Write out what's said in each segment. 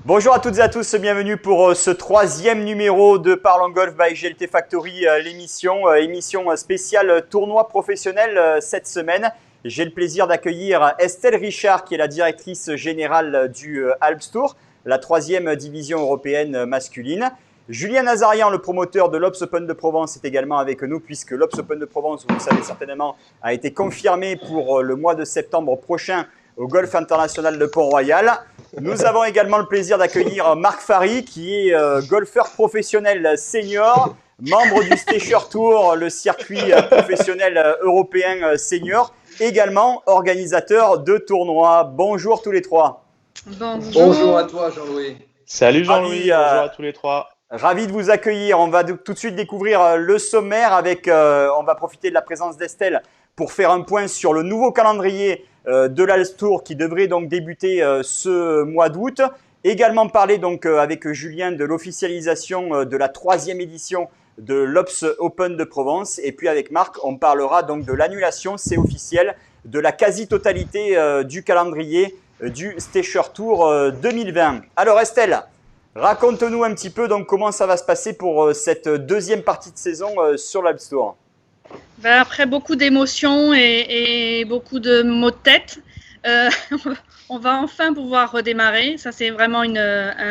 Bonjour à toutes et à tous, bienvenue pour ce troisième numéro de Parlons Golf by GLT Factory, émission spéciale tournoi professionnel cette semaine. J'ai le plaisir d'accueillir Estelle Richard qui est la directrice générale du Alps Tour, la troisième division européenne masculine. Julien Nazarian, le promoteur de l'Obs Open de Provence, est également avec nous puisque l'Obs Open de Provence, vous le savez certainement, a été confirmé pour le mois de septembre prochain au Golf International de Pont-Royal. Nous avons également le plaisir d'accueillir Marc Fary, qui est golfeur professionnel senior, membre du Stasher Tour, le circuit professionnel européen senior, également organisateur de tournois. Bonjour tous les trois. Bonjour à toi Jean-Louis. Salut Jean-Louis, bonjour à tous les trois. Ravi de vous accueillir. On va tout de suite découvrir le sommaire avec, on va profiter de la présence d'Estelle pour faire un point sur le nouveau calendrier de l'Alps Tour qui devrait donc débuter ce mois d'août. Également parler donc avec Julien de l'officialisation de la troisième édition de l'Obs Open de Provence. Et puis avec Marc, on parlera donc de l'annulation, c'est officiel, de la quasi-totalité du calendrier du Stasher Tour 2020. Alors Estelle, raconte-nous un petit peu donc comment ça va se passer pour cette deuxième partie de saison sur l'Alps Tour. Après beaucoup d'émotions et beaucoup de maux de tête, on va enfin pouvoir redémarrer. Ça, c'est vraiment une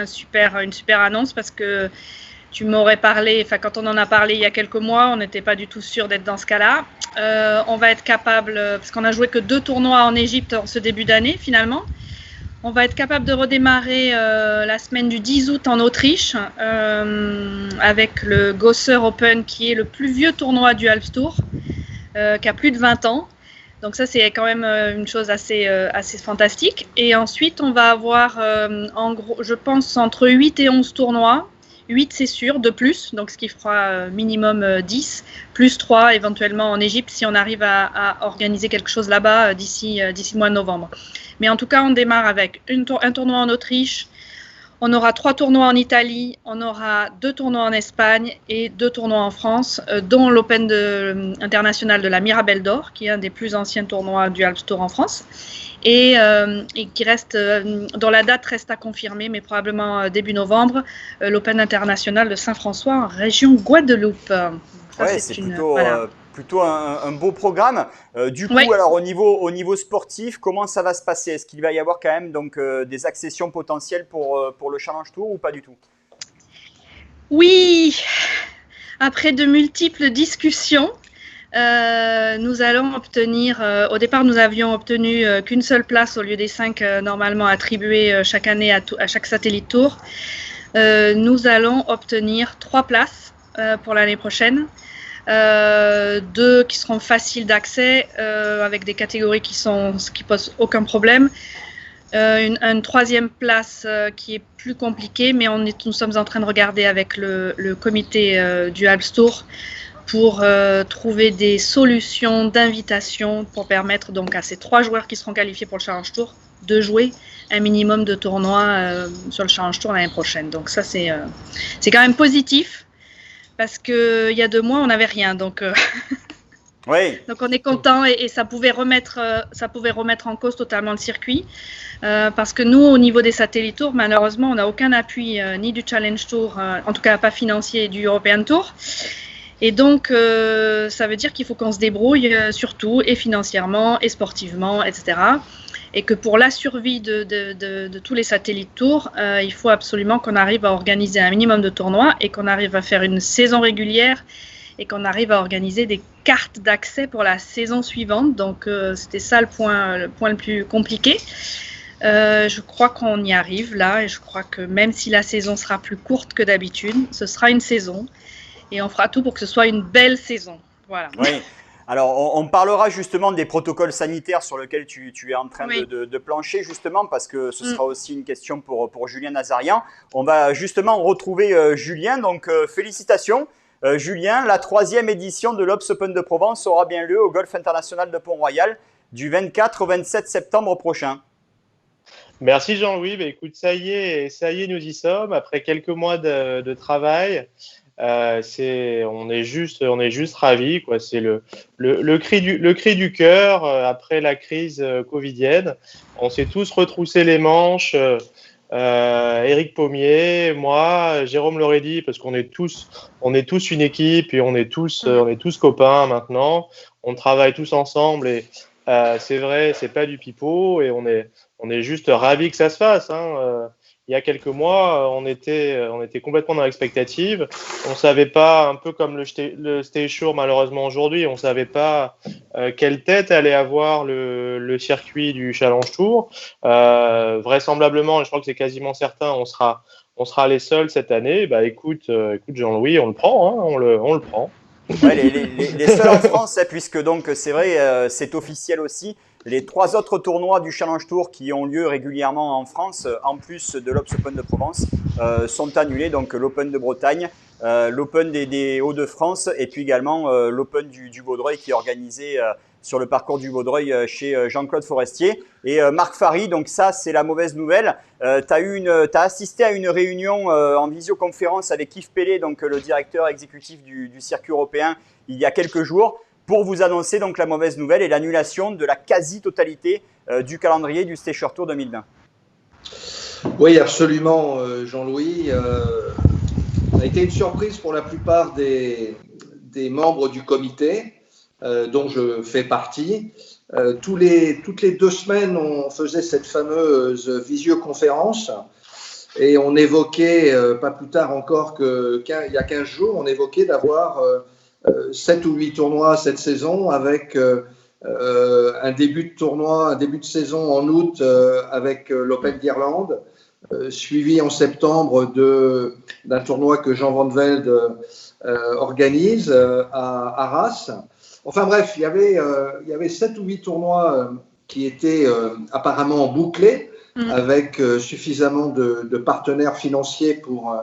super annonce parce que tu m'aurais parlé, quand on en a parlé il y a quelques mois, on n'était pas du tout sûr d'être dans ce cas-là. On va être capable, parce qu'on a joué que 2 tournois en Égypte en ce début d'année finalement. On va être capable de redémarrer la semaine du 10 août en Autriche avec le Gosser Open qui est le plus vieux tournoi du Alps Tour, qui a plus de 20 ans. Donc ça, c'est quand même une chose assez fantastique. Et ensuite, on va avoir, en gros, je pense, entre 8 et 11 tournois. 8, c'est sûr, de plus, donc ce qui fera minimum 10, plus 3 éventuellement en Égypte si on arrive à organiser quelque chose là-bas d'ici le mois de novembre. Mais en tout cas, on démarre avec un tournoi en Autriche, on aura 3 tournois en Italie, on aura 2 tournois en Espagne et 2 tournois en France, dont l'Open international de la Mirabelle d'Or, qui est un des plus anciens tournois du Alps Tour en France. Et qui reste, dont la date reste à confirmer, mais probablement début novembre, l'Open international de Saint-François en région Guadeloupe. Ça, ouais, c'est plutôt un beau programme. Du coup, oui. Alors au niveau sportif, comment ça va se passer? Est-ce qu'il va y avoir quand même donc des accessions potentielles pour le Challenge Tour ou pas du tout? Oui, après de multiples discussions. Nous allons obtenir, au départ nous avions obtenu qu'une seule place au lieu des 5 normalement attribuées chaque année à chaque satellite tour. Nous allons obtenir 3 places pour l'année prochaine, 2 qui seront faciles d'accès avec des catégories qui posent aucun problème. Une 3e place qui est plus compliquée, mais nous sommes en train de regarder avec le comité du Alps Tour pour trouver des solutions d'invitation pour permettre donc à ces 3 joueurs qui seront qualifiés pour le Challenge Tour de jouer un minimum de tournois sur le Challenge Tour l'année prochaine. Donc ça, c'est quand même positif parce qu'il y a 2 mois, on n'avait rien. Donc, oui. Donc on est content et ça pouvait remettre en cause totalement le circuit parce que nous, au niveau des satellites tours, malheureusement, on n'a aucun appui ni du Challenge Tour, en tout cas pas financier, du European Tour. Et donc, ça veut dire qu'il faut qu'on se débrouille surtout, et financièrement, et sportivement, etc. Et que pour la survie de tous les satellites tours, il faut absolument qu'on arrive à organiser un minimum de tournois et qu'on arrive à faire une saison régulière et qu'on arrive à organiser des cartes d'accès pour la saison suivante. Donc, c'était ça le point le plus compliqué. Je crois qu'on y arrive là et je crois que même si la saison sera plus courte que d'habitude, ce sera une saison. Et on fera tout pour que ce soit une belle saison. Voilà. Oui. Alors, on parlera justement des protocoles sanitaires sur lesquels tu es en train de plancher, justement, parce que ce sera aussi une question pour Julien Nazarian. On va justement retrouver Julien. Donc, félicitations. Julien, la 3e édition de l'Obs Open de Provence aura bien lieu au Golf International de Pont-Royal du 24 au 27 septembre prochain. Merci Jean-Louis. Écoute, ça y est, nous y sommes. Après quelques mois de travail, on est juste ravis, quoi. C'est le cri du cœur après la crise covidienne. On s'est tous retroussé les manches Éric Pommier, moi, Jérôme Lorédy, parce qu'on est tous une équipe et on est tous copains maintenant. On travaille tous ensemble et c'est vrai, c'est pas du pipeau et on est juste ravis que ça se fasse. Il y a quelques mois, on était complètement dans l'expectative. On savait pas, un peu comme le Stay Shore malheureusement aujourd'hui, on savait pas quelle tête allait avoir le circuit du Challenge Tour. Vraisemblablement, et je crois que c'est quasiment certain, on sera les seuls cette année. Bah écoute Jean-Louis, on le prend, on le prend. Ouais, les seuls en France, puisque donc c'est vrai, c'est officiel aussi. Les 3 autres tournois du Challenge Tour qui ont lieu régulièrement en France, en plus de l'Ops Open de Provence, sont annulés. Donc l'Open de Bretagne, l'Open des Hauts-de-France et puis également l'Open du Vaudreuil qui est organisé sur le parcours du Vaudreuil chez Jean-Claude Forestier. Et Marc Fary, donc ça c'est la mauvaise nouvelle. T'as assisté à une réunion en visioconférence avec Yves Pellet, donc le directeur exécutif du circuit européen, il y a quelques jours, pour vous annoncer donc la mauvaise nouvelle et l'annulation de la quasi-totalité du calendrier du Stay Shore Tour 2020. Oui, absolument, Jean-Louis. Ça a été une surprise pour la plupart des membres du comité, dont je fais partie. Toutes les 2 semaines, on faisait cette fameuse visioconférence et on évoquait, pas plus tard encore qu'il y a 15 jours, on évoquait d'avoir 7 ou 8 tournois cette saison avec un début de tournoi, un début de saison en août avec l'Open d'Irlande, suivi en septembre d'un tournoi que Jean Van Velde organise à Arras. Enfin bref, il y avait 7 ou 8 tournois qui étaient apparemment bouclés avec suffisamment de partenaires financiers pour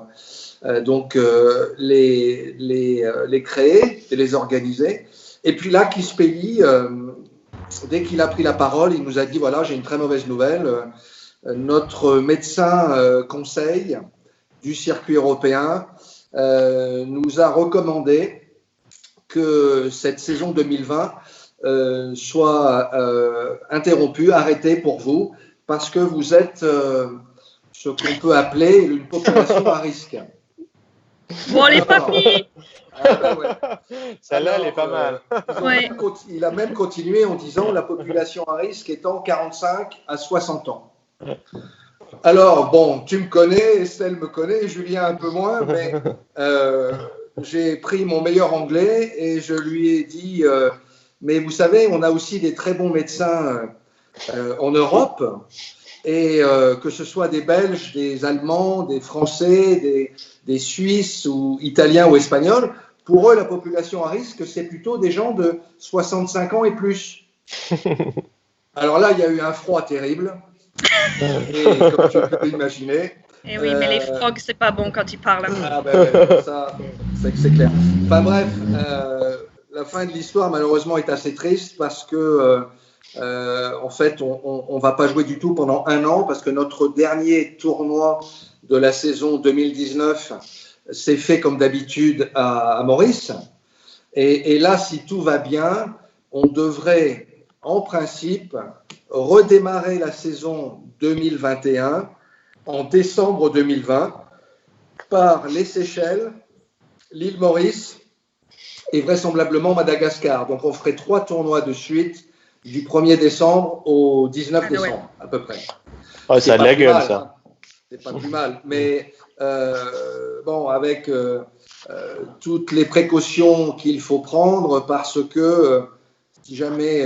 les créer et les organiser. Et puis là, Keith Pelly, dès qu'il a pris la parole, il nous a dit, voilà, j'ai une très mauvaise nouvelle. Notre médecin conseil du circuit européen nous a recommandé que cette saison 2020 soit interrompue, arrêtée pour vous, parce que vous êtes ce qu'on peut appeler une population à risque. Bon, les papis. Celle-là, elle est pas mal. Il a même continué en disant la population à risque étant 45 à 60 ans. Alors, bon, tu me connais, Estelle me connaît, Julien un peu moins, mais j'ai pris mon meilleur anglais et je lui ai dit mais vous savez, on a aussi des très bons médecins en Europe. Et que ce soit des Belges, des Allemands, des Français, des Suisses ou Italiens ou Espagnols, pour eux, la population à risque, c'est plutôt des gens de 65 ans et plus. Alors là, il y a eu un froid terrible. Et comme tu peux imaginer. Et oui, mais les frogs, c'est pas bon quand ils parlent. Ah ben, ça, c'est clair. Enfin bref, la fin de l'histoire, malheureusement, est assez triste parce que en fait, on ne va pas jouer du tout pendant 1 an parce que notre dernier tournoi de la saison 2019 s'est fait comme d'habitude à Maurice. Et là, si tout va bien, on devrait en principe redémarrer la saison 2021 en décembre 2020 par les Seychelles, l'île Maurice et vraisemblablement Madagascar. Donc on ferait 3 tournois de suite du 1er décembre au 19 décembre, à peu près. Oh, ça a de la gueule, ça. Hein. C'est pas plus mal. Mais bon, avec toutes les précautions qu'il faut prendre, parce que si jamais,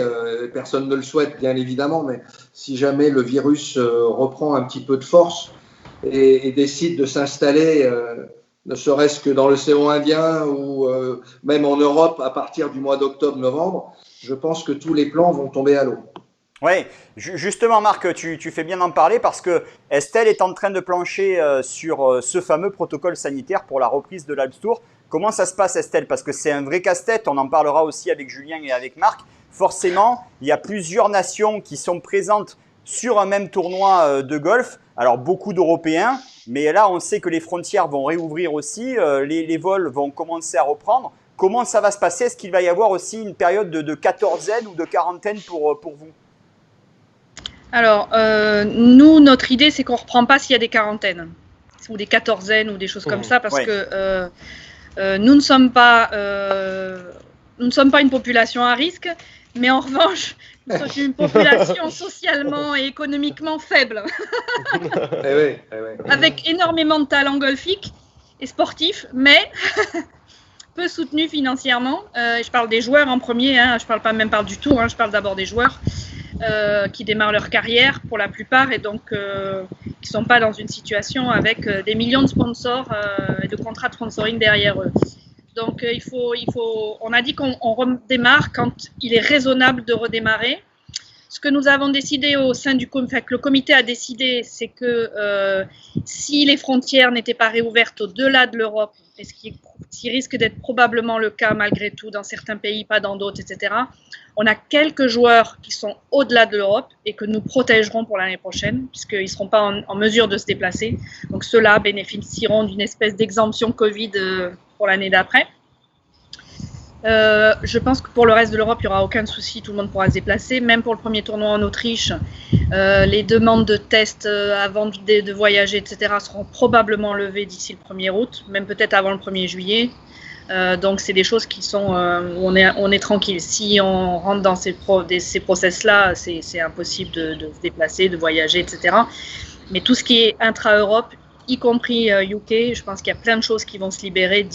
personne ne le souhaite, bien évidemment, mais si jamais le virus reprend un petit peu de force et décide de s'installer, ne serait-ce que dans l'océan Indien ou même en Europe à partir du mois d'octobre-novembre, je pense que tous les plans vont tomber à l'eau. Oui, justement Marc, tu fais bien d'en parler parce que Estelle est en train de plancher sur ce fameux protocole sanitaire pour la reprise de l'Alps Tour. Comment ça se passe Estelle? Parce que c'est un vrai casse-tête, on en parlera aussi avec Julien et avec Marc. Forcément, il y a plusieurs nations qui sont présentes sur un même tournoi de golf. Alors beaucoup d'Européens, mais là on sait que les frontières vont réouvrir aussi, les vols vont commencer à reprendre. Comment ça va se passer? Est-ce qu'il va y avoir aussi une période de quatorzaine ou de quarantaine pour vous? Alors, nous, notre idée, c'est qu'on ne reprend pas s'il y a des quarantaines ou des quatorzaines ou des choses comme ça, parce que nous ne sommes pas une population à risque, mais en revanche, nous sommes une population socialement et économiquement faible, avec énormément de talent golfique et sportif, mais peu soutenu financièrement. Je parle des joueurs en premier, je ne parle pas même pas du tour, je parle d'abord des joueurs qui démarrent leur carrière pour la plupart et donc qui ne sont pas dans une situation avec des millions de sponsors et de contrats de sponsoring derrière eux. Donc on a dit qu'on redémarre quand il est raisonnable de redémarrer. Ce que nous avons décidé au sein du comité, que le comité a décidé, c'est que si les frontières n'étaient pas réouvertes au-delà de l'Europe, et ce qui risque d'être probablement le cas malgré tout dans certains pays, pas dans d'autres, etc., on a quelques joueurs qui sont au-delà de l'Europe et que nous protégerons pour l'année prochaine, puisqu'ils ne seront pas en mesure de se déplacer. Donc ceux-là bénéficieront d'une espèce d'exemption Covid pour l'année d'après. Je pense que pour le reste de l'Europe, il n'y aura aucun souci, tout le monde pourra se déplacer. Même pour le premier tournoi en Autriche, les demandes de tests avant de voyager, etc., seront probablement levées d'ici le 1er août, même peut-être avant le 1er juillet. Donc, c'est des choses qui sont où on est tranquille. Si on rentre dans ces process-là, c'est impossible de se déplacer, de voyager, etc. Mais tout ce qui est intra-Europe, y compris UK, je pense qu'il y a plein de choses qui vont se libérer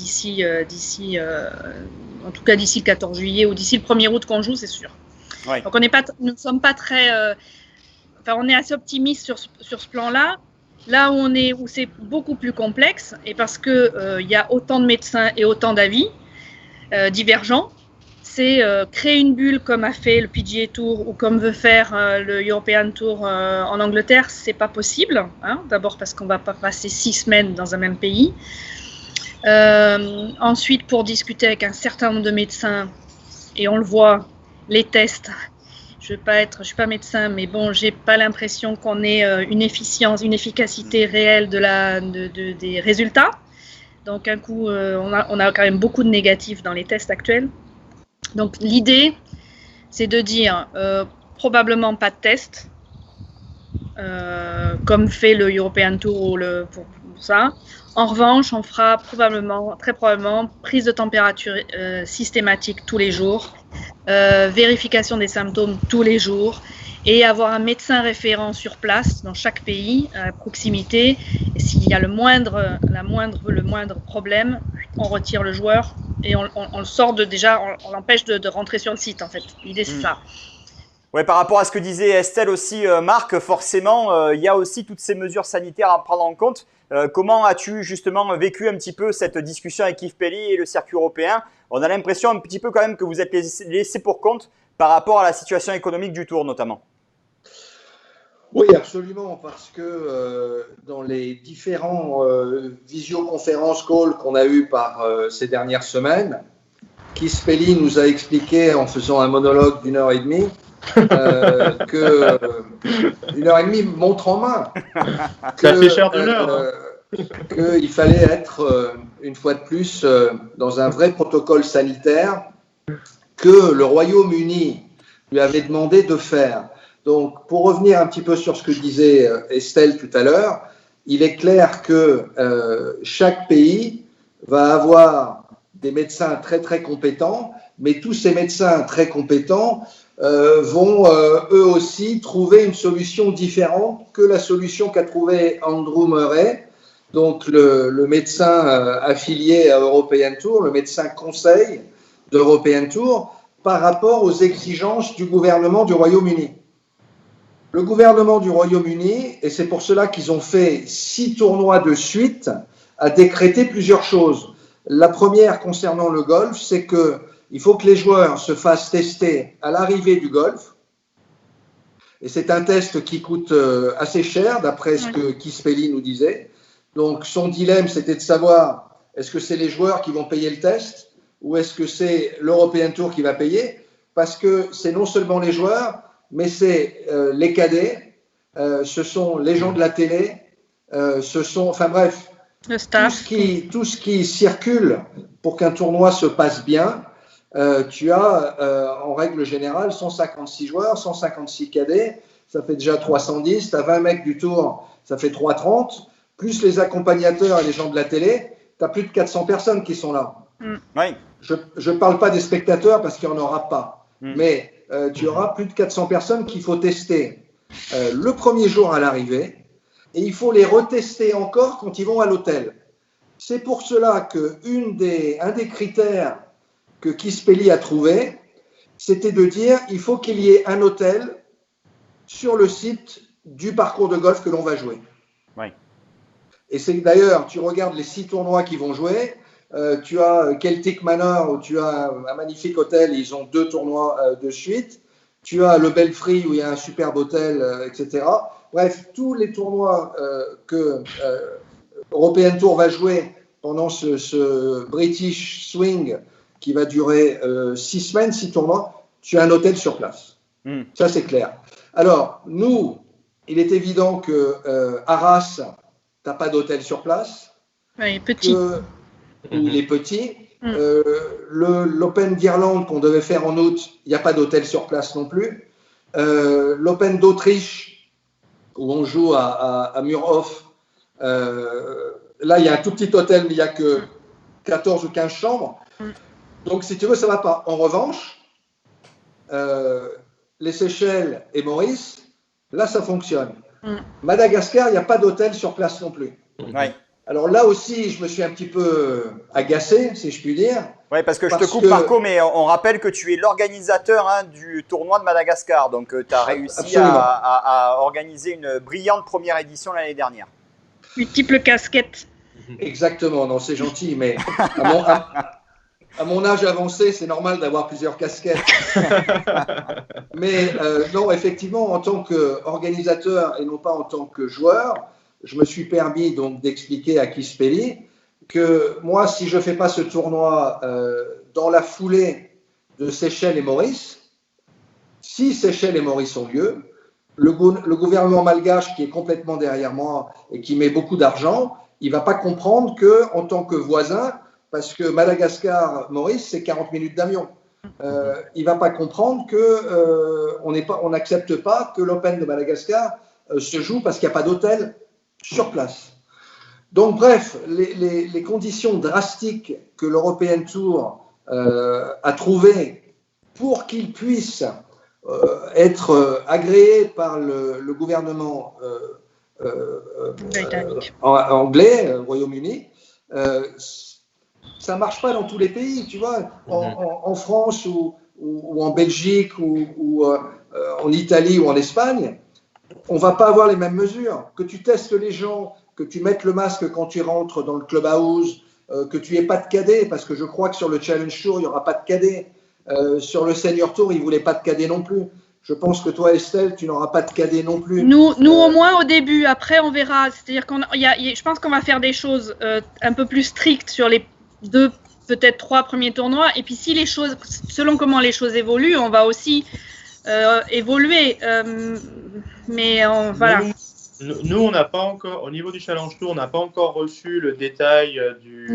en tout cas d'ici le 14 juillet ou d'ici le 1er août qu'on joue, c'est sûr. Ouais. Donc nous ne sommes pas très... on est assez optimiste sur ce plan-là. Là où c'est beaucoup plus complexe, et parce qu'il y a autant de médecins et autant d'avis divergents, c'est créer une bulle comme a fait le PGA Tour ou comme veut faire le European Tour en Angleterre, c'est pas possible. D'abord parce qu'on va pas passer 6 semaines dans un même pays. Ensuite, pour discuter avec un certain nombre de médecins, et on le voit, les tests. Je suis pas médecin, mais bon, j'ai pas l'impression qu'on ait une efficacité réelle des résultats. Donc, un coup, on a quand même beaucoup de négatifs dans les tests actuels. Donc, l'idée, c'est de dire probablement pas de test, comme fait le European Tour pour ça. En revanche, on fera très probablement, prise de température systématique tous les jours, vérification des symptômes tous les jours, et avoir un médecin référent sur place dans chaque pays, à proximité. Et s'il y a le moindre problème, on retire le joueur et on le sort on l'empêche de rentrer sur le site, en fait. L'idée, c'est ça. Ouais, par rapport à ce que disait Estelle aussi, Marc, forcément, il y a aussi toutes ces mesures sanitaires à prendre en compte. Comment as-tu justement vécu un petit peu cette discussion avec Yves Pelli et le circuit européen? On a l'impression un petit peu quand même que vous êtes laissé pour compte par rapport à la situation économique du Tour notamment. Oui, absolument, parce que dans les différents visioconférences calls qu'on a eues par ces dernières semaines, Yves Pelli nous a expliqué en faisant un monologue d'1h30 que 1h30 montre en main. Ça fait cher de l'heure. Qu'il fallait être, une fois de plus, dans un vrai protocole sanitaire que le Royaume-Uni lui avait demandé de faire. Donc, pour revenir un petit peu sur ce que disait Estelle tout à l'heure, il est clair que chaque pays va avoir des médecins très très compétents, mais tous ces médecins très compétents vont eux aussi trouver une solution différente que la solution qu'a trouvée Andrew Murray, donc le médecin affilié à European Tour, le médecin conseil d'European Tour, par rapport aux exigences du gouvernement du Royaume-Uni. Le gouvernement du Royaume-Uni, et c'est pour cela qu'ils ont fait 6 tournois de suite, a décrété plusieurs choses. La première concernant le golf, c'est qu'il faut que les joueurs se fassent tester à l'arrivée du golf. Et c'est un test qui coûte assez cher, d'après ce que Yves Pelli nous disait. Donc son dilemme, c'était de savoir, est-ce que c'est les joueurs qui vont payer le test ou est-ce que c'est l'European Tour qui va payer? Parce que c'est non seulement les joueurs, mais c'est les cadets, ce sont les gens de la télé, enfin bref, le staff. Tout ce qui circule pour qu'un tournoi se passe bien. Tu as en règle générale 156 joueurs, 156 cadets, ça fait déjà 310. Tu as 20 mecs du tour, ça fait 330. Plus les accompagnateurs et les gens de la télé, tu as plus de 400 personnes qui sont là. Oui. Je ne parle pas des spectateurs parce qu'il n'y en aura pas. Mais tu auras plus de 400 personnes qu'il faut tester le premier jour à l'arrivée et il faut les retester encore quand ils vont à l'hôtel. C'est pour cela qu'un des critères que Kispeli a trouvé, c'était de dire il faut qu'il y ait un hôtel sur le site du parcours de golf que l'on va jouer. Oui. Et c'est d'ailleurs, tu regardes les 6 tournois qui vont jouer, tu as Celtic Manor où tu as un magnifique hôtel, ils ont 2 tournois de suite. Tu as le Belfry où il y a un superbe hôtel, etc. Bref, tous les tournois que European Tour va jouer pendant ce British Swing qui va durer 6 semaines, 6 tournois, tu as un hôtel sur place. Ça, c'est clair. Alors, nous, il est évident que Arras, tu n'as pas d'hôtel sur place. Oui, petit. Il est petit. L'Open d'Irlande qu'on devait faire en août, il n'y a pas d'hôtel sur place non plus. L'Open d'Autriche, où on joue à Murhof, là, il y a un tout petit hôtel, mais il n'y a que 14 ou 15 chambres. Donc, si tu veux, ça ne va pas. En revanche, les Seychelles et Maurice, là, ça fonctionne. Madagascar, il n'y a pas d'hôtel sur place non plus. Ouais. Alors là aussi, je me suis un petit peu agacé, si je puis dire. Oui, parce que je te coupe, Marco, mais on rappelle que tu es l'organisateur du tournoi de Madagascar. Donc, tu as réussi à organiser une brillante première édition l'année dernière. Multiple casquette. Exactement, non, c'est gentil, mais à mon âge avancé, c'est normal d'avoir plusieurs casquettes. Mais non, effectivement, en tant qu'organisateur et non pas en tant que joueur, je me suis permis donc d'expliquer à Kispeli que moi, si je ne fais pas ce tournoi dans la foulée de Seychelles et Maurice, si Seychelles et Maurice ont lieu, le gouvernement malgache qui est complètement derrière moi et qui met beaucoup d'argent, il ne va pas comprendre qu'en tant que voisin, parce que Madagascar-Maurice, c'est 40 minutes d'avion. Il ne va pas comprendre qu'on n'accepte pas que l'Open de Madagascar se joue parce qu'il n'y a pas d'hôtel sur place. Donc, bref, les conditions drastiques que l'European Tour a trouvées pour qu'il puisse être agréé par le gouvernement anglais, Royaume-Uni, ça ne marche pas dans tous les pays, tu vois. En France ou en Belgique ou en Italie ou en Espagne, on ne va pas avoir les mêmes mesures. Que tu testes les gens, que tu mettes le masque quand tu rentres dans le clubhouse, que tu n'aies pas de cadet, parce que je crois que sur le Challenge Tour, il n'y aura pas de cadet. Sur le Senior Tour, ils ne voulaient pas de cadet non plus. Je pense que toi, Estelle, tu n'auras pas de cadet non plus. Nous au moins au début. Après, on verra. C'est-à-dire je pense qu'on va faire des choses un peu plus strictes sur les 2, peut-être 3 premiers tournois. Et puis, si les choses, selon comment les choses évoluent, on va aussi évoluer. Mais voilà. Nous, on n'a pas encore, au niveau du Challenge Tour, on n'a pas encore reçu le détail du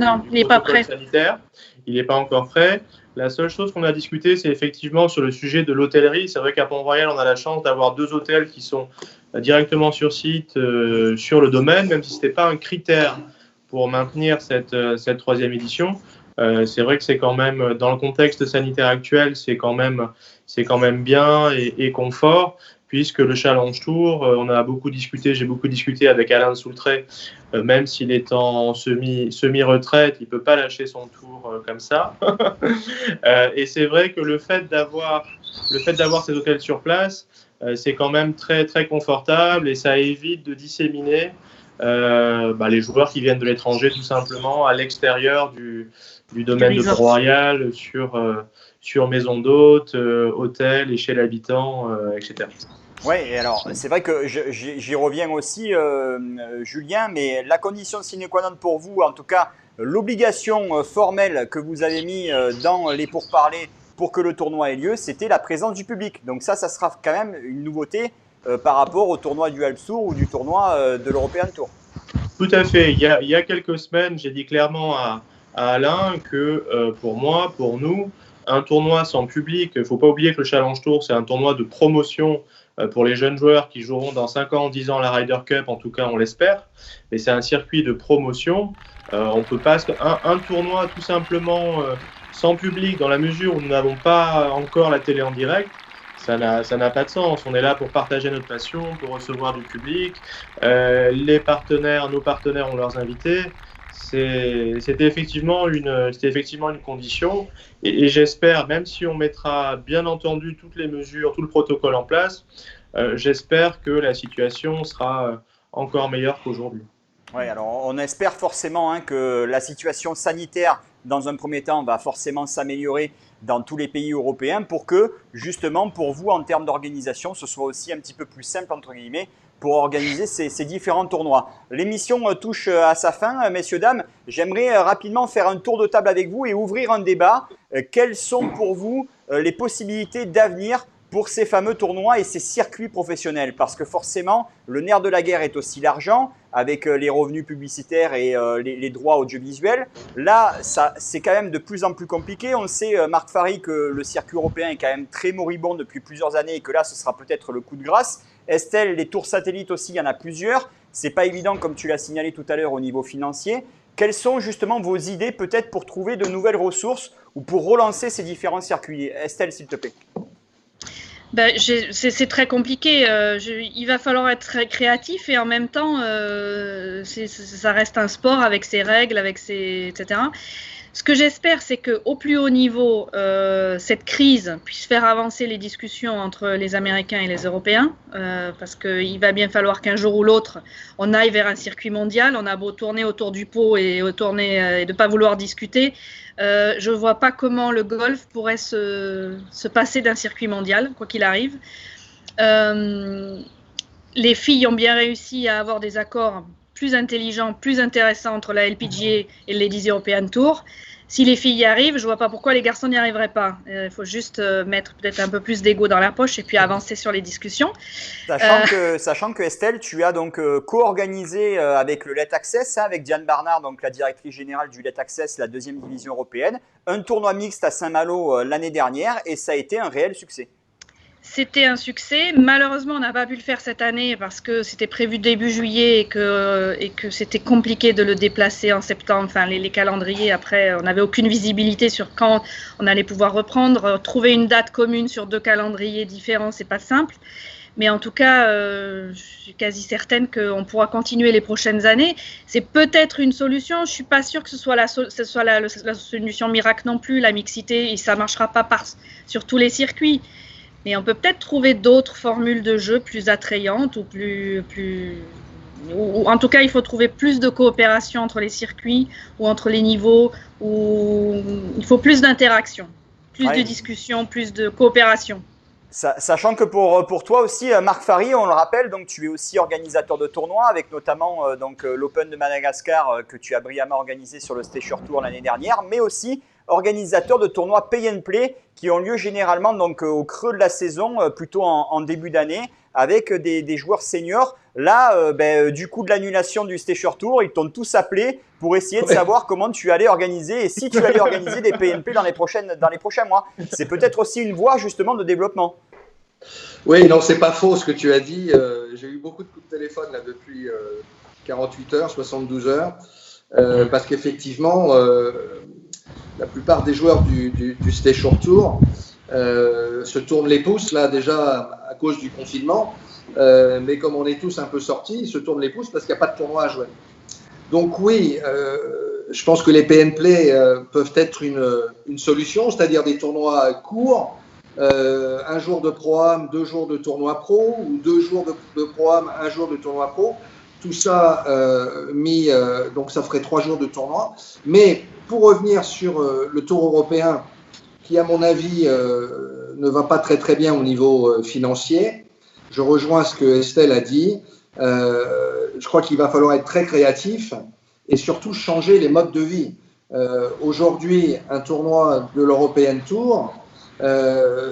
protocole sanitaire. Il n'est pas encore prêt. La seule chose qu'on a discuté, c'est effectivement sur le sujet de l'hôtellerie. C'est vrai qu'à Pont-Royal, on a la chance d'avoir 2 hôtels qui sont directement sur site, sur le domaine, même si ce n'était pas un critère pour maintenir cette 3e édition. C'est vrai que c'est quand même, dans le contexte sanitaire actuel, c'est quand même bien et confort, puisque le Challenge Tour, on a beaucoup discuté, j'ai beaucoup discuté avec Alain Soultret, même s'il est en semi-retraite, il ne peut pas lâcher son tour comme ça. Et c'est vrai que le fait d'avoir ces hôtels sur place, c'est quand même très, très confortable et ça évite de disséminer les joueurs qui viennent de l'étranger tout simplement à l'extérieur du domaine de Pont-Royal, sur maison d'hôtes, hôtels, échelle habitant, etc. Oui, et alors c'est vrai que j'y reviens aussi, Julien, mais la condition sine qua non pour vous, en tout cas l'obligation formelle que vous avez mis dans les pourparlers pour que le tournoi ait lieu, c'était la présence du public. Donc ça sera quand même une nouveauté par rapport au tournoi du Alps Tour ou du tournoi de l'European Tour. Tout à fait. Il y a quelques semaines, j'ai dit clairement à Alain que pour nous, un tournoi sans public, il ne faut pas oublier que le Challenge Tour, c'est un tournoi de promotion pour les jeunes joueurs qui joueront dans 5 ans, 10 ans la Ryder Cup, en tout cas on l'espère, mais c'est un circuit de promotion. On ne peut pas, un tournoi tout simplement sans public, dans la mesure où nous n'avons pas encore la télé en direct, ça n'a pas de sens. On est là pour partager notre passion, pour recevoir du public. Nos partenaires ont leurs invités. C'était effectivement une condition. Et j'espère, même si on mettra bien entendu toutes les mesures, tout le protocole en place, j'espère que la situation sera encore meilleure qu'aujourd'hui. Oui, alors on espère forcément que la situation sanitaire, dans un premier temps, va forcément s'améliorer dans tous les pays européens pour que, justement, pour vous, en termes d'organisation, ce soit aussi un petit peu plus simple, entre guillemets, pour organiser ces différents tournois. L'émission touche à sa fin, messieurs, dames. J'aimerais rapidement faire un tour de table avec vous et ouvrir un débat. Quelles sont pour vous les possibilités d'avenir pour ces fameux tournois et ces circuits professionnels? Parce que forcément, le nerf de la guerre est aussi l'argent, avec les revenus publicitaires et les droits audiovisuels. Là, c'est quand même de plus en plus compliqué. On sait, Marc Fary, que le circuit européen est quand même très moribond depuis plusieurs années et que là, ce sera peut-être le coup de grâce. Estelle, les tours satellites aussi, il y en a plusieurs. Ce n'est pas évident, comme tu l'as signalé tout à l'heure, au niveau financier. Quelles sont justement vos idées peut-être pour trouver de nouvelles ressources ou pour relancer ces différents circuits? Estelle, s'il te plaît. C'est très compliqué. Il va falloir être très créatif et en même temps, ça reste un sport avec ses règles, etc. Ce que j'espère, c'est qu'au plus haut niveau, cette crise puisse faire avancer les discussions entre les Américains et les Européens, parce qu'il va bien falloir qu'un jour ou l'autre, on aille vers un circuit mondial. On a beau tourner autour du pot et de ne pas vouloir discuter. Je ne vois pas comment le golf pourrait se passer d'un circuit mondial, quoi qu'il arrive. Les filles ont bien réussi à avoir des accords plus intelligents, plus intéressants entre la LPGA et le Ladies European Tour. Si les filles y arrivent, je ne vois pas pourquoi les garçons n'y arriveraient pas. Il faut juste mettre peut-être un peu plus d'ego dans la poche et puis avancer sur les discussions. Sachant que Estelle, tu as donc co-organisé avec le Let Access, avec Diane Barnard, donc la directrice générale du Let Access, la 2e division européenne, un tournoi mixte à Saint-Malo l'année dernière et ça a été un réel succès. C'était un succès. Malheureusement, on n'a pas pu le faire cette année parce que c'était prévu début juillet et que c'était compliqué de le déplacer en septembre. Enfin, les calendriers, après, on n'avait aucune visibilité sur quand on allait pouvoir reprendre. Trouver une date commune sur 2 calendriers différents, c'est pas simple. Mais en tout cas, je suis quasi certaine qu'on pourra continuer les prochaines années. C'est peut-être une solution. Je ne suis pas sûre que ce soit la solution miracle non plus, la mixité. Et ça ne marchera pas sur tous les circuits. Mais on peut peut-être trouver d'autres formules de jeu plus attrayantes ou en tout cas, il faut trouver plus de coopération entre les circuits ou entre les niveaux, où il faut plus d'interaction, plus de discussion, plus de coopération. Sachant que pour toi aussi, Marc Fary, on le rappelle, donc tu es aussi organisateur de tournois avec notamment l'Open de Madagascar que tu as brillamment organisé sur le Stage Tour l'année dernière, mais aussi organisateur de tournois pay and play qui ont lieu généralement donc au creux de la saison, plutôt en début d'année, avec des joueurs seniors. Là, du coup de l'annulation du Stage Tour, ils t'ont tous appelé pour essayer de savoir comment tu allais organiser et si tu allais organiser des pay and play dans les prochains mois. C'est peut-être aussi une voie justement de développement. Oui, non, c'est pas faux ce que tu as dit. J'ai eu beaucoup de coups de téléphone là, depuis 48 heures, 72 heures, parce qu'effectivement, la plupart des joueurs du Stage Tour se tournent les pouces là déjà à cause du confinement, mais comme on est tous un peu sortis, ils se tournent les pouces parce qu'il n'y a pas de tournoi à jouer. Donc oui, je pense que les pay and play peuvent être une solution, c'est-à-dire des tournois courts, 1 jour de pro-am, 2 jours de tournoi pro, ou 2 jours de pro-am, 1 jour de tournoi pro. Tout ça donc ça ferait 3 jours de tournoi. Mais pour revenir sur le Tour européen, qui à mon avis ne va pas très très bien au niveau financier, je rejoins ce que Estelle a dit. Je crois qu'il va falloir être très créatif et surtout changer les modes de vie. Aujourd'hui, un tournoi de l'European Tour,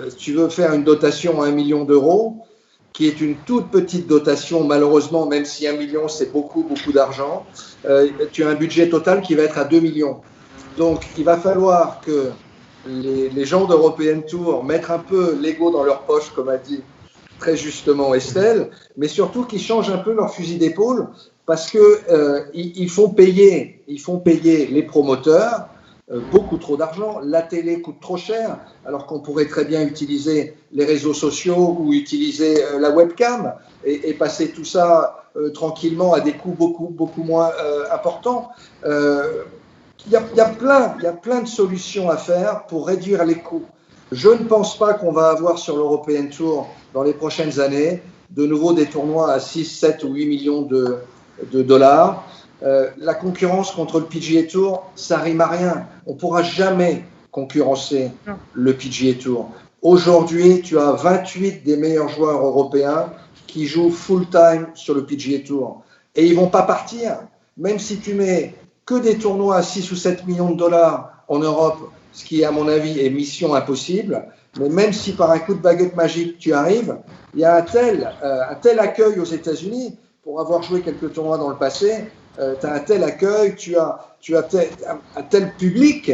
si tu veux faire une dotation à 1 million d'euros, qui est une toute petite dotation, malheureusement, même si 1 million, c'est beaucoup, beaucoup d'argent, tu as un budget total qui va être à 2 millions. Donc, il va falloir que les gens d'European Tour mettent un peu l'ego dans leur poche, comme a dit très justement Estelle, mais surtout qui changent un peu leur fusil d'épaule parce que ils font payer les promoteurs beaucoup trop d'argent. La télé coûte trop cher, alors qu'on pourrait très bien utiliser les réseaux sociaux ou utiliser la webcam et passer tout ça tranquillement à des coûts beaucoup moins importants. Il y a plein de solutions à faire pour réduire les coûts. Je ne pense pas qu'on va avoir sur l'European Tour dans les prochaines années de nouveau des tournois à 6, 7 ou 8 millions de dollars. La concurrence contre le PGA Tour, ça rime à rien. On ne pourra jamais concurrencer le PGA Tour. Aujourd'hui, tu as 28 des meilleurs joueurs européens qui jouent full-time sur le PGA Tour. Et ils ne vont pas partir. Même si tu mets que des tournois à 6 ou 7 millions de dollars en Europe, ce qui, à mon avis, est mission impossible. Mais même si par un coup de baguette magique, tu arrives, il y a un tel accueil aux États-Unis, pour avoir joué quelques tournois dans le passé, tu as un tel accueil, tu as un tel public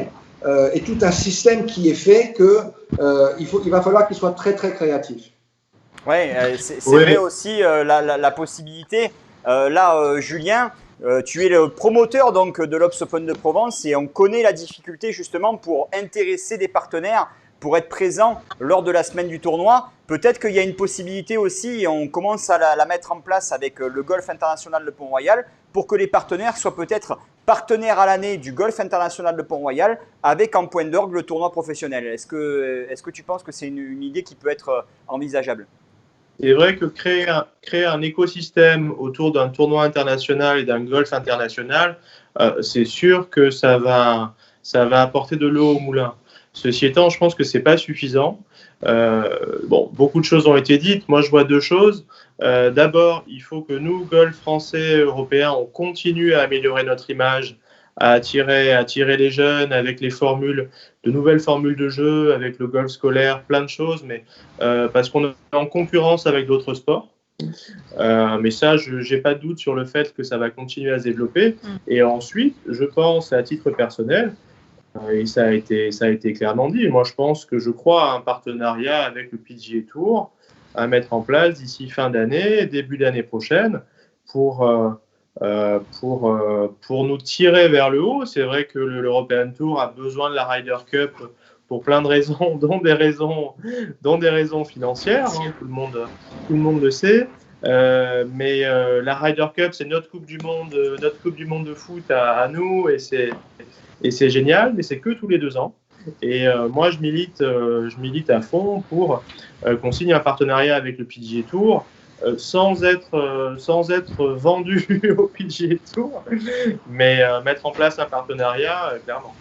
et tout un système qui est fait qu'il va falloir qu'il soit très, très créatif. Oui, c'est vrai aussi la possibilité. Julien, tu es le promoteur donc, de l'Obs Open de Provence et on connaît la difficulté justement pour intéresser des partenaires, pour être présent lors de la semaine du tournoi. Peut-être qu'il y a une possibilité aussi, et on commence à la mettre en place avec le Golf International de Pont-Royal, pour que les partenaires soient peut-être partenaires à l'année du Golf International de Pont-Royal avec en point d'orgue le tournoi professionnel. Est-ce que tu penses que c'est une idée qui peut être envisageable ? C'est vrai que créer un écosystème autour d'un tournoi international et d'un golf international, c'est sûr que ça va apporter de l'eau au moulin. Ceci étant, je pense que c'est pas suffisant. Beaucoup de choses ont été dites. Moi, je vois deux choses. D'abord, il faut que nous, golf français, européens, on continue à améliorer notre image, à attirer les jeunes avec de nouvelles formules de jeu, avec le golf scolaire, plein de choses, mais parce qu'on est en concurrence avec d'autres sports. Mais ça, je n'ai pas de doute sur le fait que ça va continuer à se développer. Et ensuite, je pense à titre personnel, et ça a été clairement dit, moi je crois à un partenariat avec le PGA Tour à mettre en place d'ici fin d'année, début d'année prochaine, pour nous tirer vers le haut. C'est vrai que l'European Tour a besoin de la Ryder Cup pour plein de raisons, dont des raisons financières, hein, tout le monde le sait. Mais la Ryder Cup, c'est notre coupe du monde de foot à nous, et c'est génial, mais c'est que tous les 2 ans. Et moi, je milite à fond pour qu'on signe un partenariat avec le PGA Tour, sans être vendu au PGA Tour, mais mettre en place un partenariat, clairement.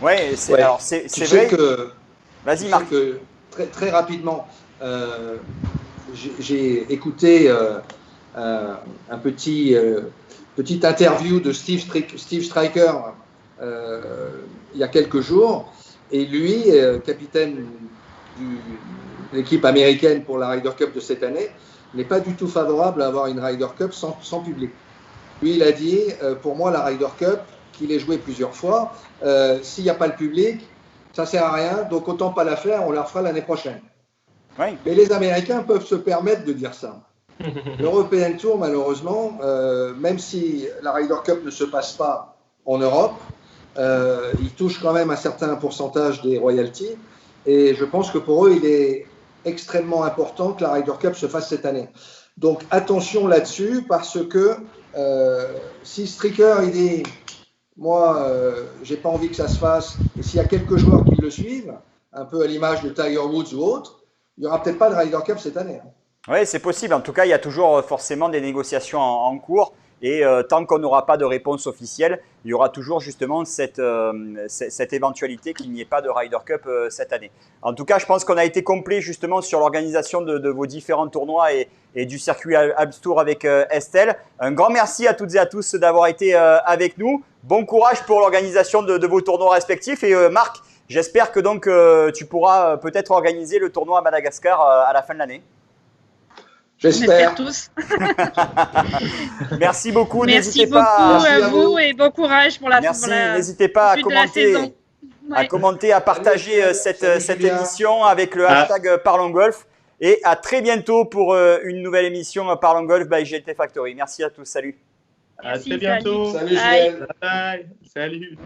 Oui, c'est vrai que. Vas-y, Marc. Que, très rapidement, j'ai écouté un petite interview de Steve Stricker il y a quelques jours, et lui, capitaine de l'équipe américaine pour la Ryder Cup de cette année, n'est pas du tout favorable à avoir une Ryder Cup sans public. Lui, il a dit, pour moi, la Ryder Cup, qu'il ait joué plusieurs fois, s'il n'y a pas le public, ça ne sert à rien, donc autant pas la faire, on la refera l'année prochaine. Oui. Mais les Américains peuvent se permettre de dire ça. L'European Tour, malheureusement, même si la Ryder Cup ne se passe pas en Europe, il touche quand même un certain pourcentage des royalties, et je pense que pour eux, il est extrêmement important que la Ryder Cup se fasse cette année. Donc attention là-dessus, parce que si Stricker il dit moi j'ai pas envie que ça se fasse, et s'il y a quelques joueurs qui le suivent, un peu à l'image de Tiger Woods ou autre, il n'y aura peut-être pas de Ryder Cup cette année. Oui, c'est possible. En tout cas, il y a toujours forcément des négociations en cours. Et tant qu'on n'aura pas de réponse officielle, il y aura toujours justement cette éventualité qu'il n'y ait pas de Ryder Cup cette année. En tout cas, je pense qu'on a été complet justement sur l'organisation de vos différents tournois et du circuit Alps Tour avec Estelle. Un grand merci à toutes et à tous d'avoir été avec nous. Bon courage pour l'organisation de vos tournois respectifs. Et Marc, j'espère que donc tu pourras peut-être organiser le tournoi à Madagascar à la fin de l'année. J'espère. Tous. Merci beaucoup. Merci beaucoup à vous et bon courage pour la Merci. N'hésitez pas à commenter, à partager cette émission avec le hashtag Parlons Golf. Et à très bientôt pour une nouvelle émission Parlons Golf by GLT Factory. Merci à tous. Salut. À très bientôt. Salut Julien. Bye. Salut.